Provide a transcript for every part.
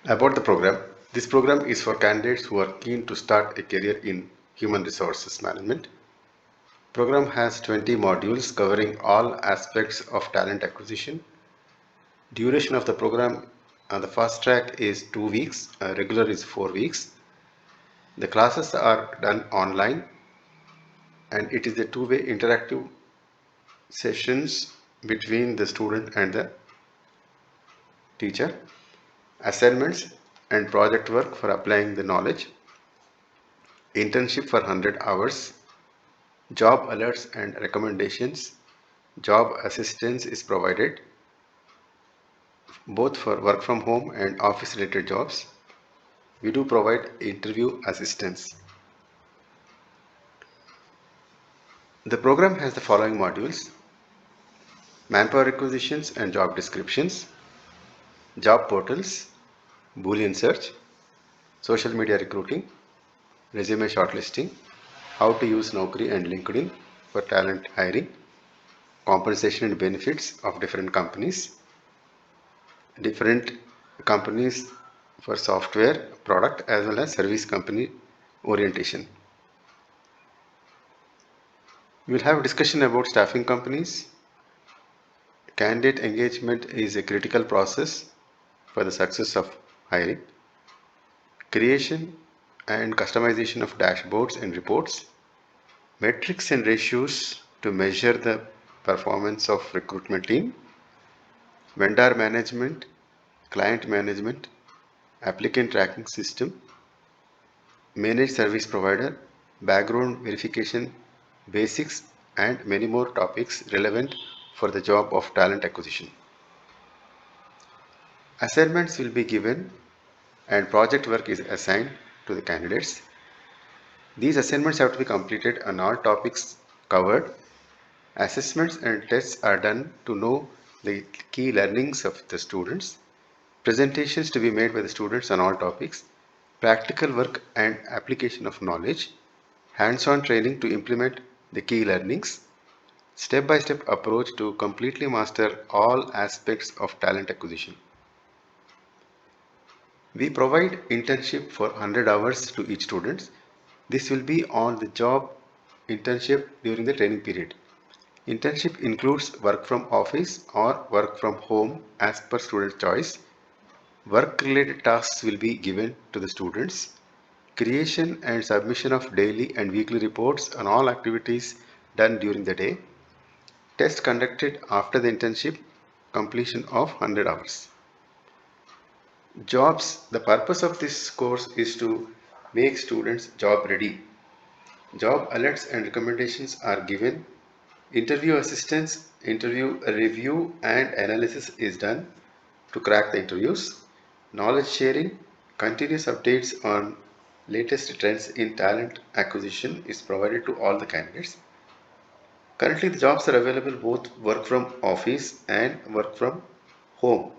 About the program, this program is for candidates who are keen to start a career in human resources management. Program has 20 modules covering all aspects of talent acquisition. Duration of the program on the fast track is 2 weeks, regular is 4 weeks. The classes are done online and it is a two-way interactive sessions between the student and the teacher. Assignments and project work for applying the knowledge. Internship for 100 hours. Job alerts and recommendations. Job assistance is provided both for work from home and office related jobs. We do provide interview assistance. The program has the following modules: manpower requisitions and job descriptions, job portals, Boolean search, social media recruiting, resume shortlisting, how to use Naukri and LinkedIn for talent hiring, compensation and benefits of different companies for software product as well as service company orientation. We will have a discussion about staffing companies. Candidate engagement is a critical process for the success of hiring. Creation and customization of dashboards and reports. Metrics and ratios to measure the performance of recruitment team. Vendor management, client management, applicant tracking system, managed service provider, background verification, basics, and many more topics relevant for the job of talent acquisition. Assignments will be given and project work is assigned to the candidates. These assignments have to be completed on all topics covered. Assessments and tests are done to know the key learnings of the students. Presentations to be made by the students on all topics. Practical work and application of knowledge. Hands-on training to implement the key learnings. Step-by-step approach to completely master all aspects of talent acquisition. We provide internship for 100 hours to each student. This will be on the job internship during the training period. Internship includes work from office or work from home as per student choice. Work related tasks will be given to the students. Creation and submission of daily and weekly reports on all activities done during the day. Test conducted after the internship completion of 100 hours. Jobs. The purpose of this course is to make students job ready. Job alerts and recommendations are given. Interview assistance, interview review and analysis is done to crack the interviews. Knowledge sharing, continuous updates on latest trends in talent acquisition is provided to all the candidates. Currently, the jobs are available both work from office and work from home.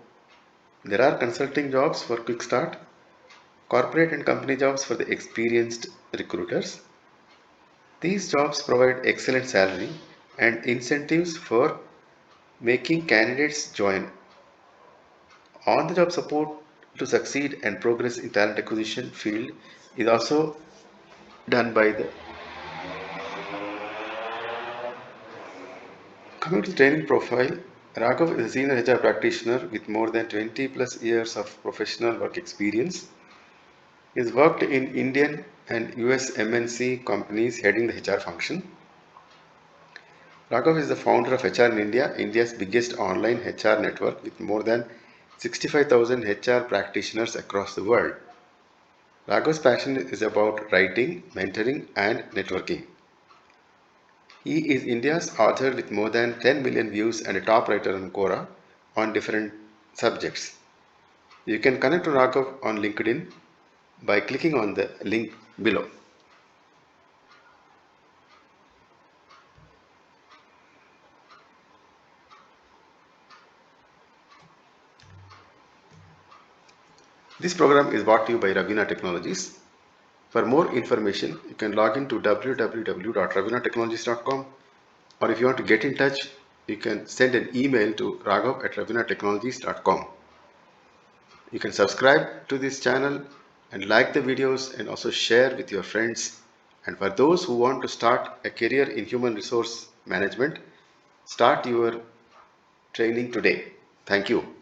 There are consulting jobs for quick start, corporate and company jobs for the experienced recruiters. These jobs provide excellent salary and incentives for making candidates join. On-the-job support to succeed and progress in talent acquisition field is also done by the coming to the training profile. Raghav is a senior HR practitioner with more than 20 plus years of professional work experience. He has worked in Indian and US MNC companies heading the HR function. Raghav is the founder of HR in India, India's biggest online HR network with more than 65,000 HR practitioners across the world. Raghav's passion is about writing, mentoring, and networking. He is India's author with more than 10 million views and a top writer on Quora on different subjects. You can connect to Raghav on LinkedIn by clicking on the link below. This program is brought to you by Ravina Technologies. For more information, you can log in to www.ravinatechnologies.com, or if you want to get in touch, you can send an email to raghav@ravinatechnologies.com. You can subscribe to this channel and like the videos and also share with your friends. And for those who want to start a career in human resource management, start your training today. Thank you.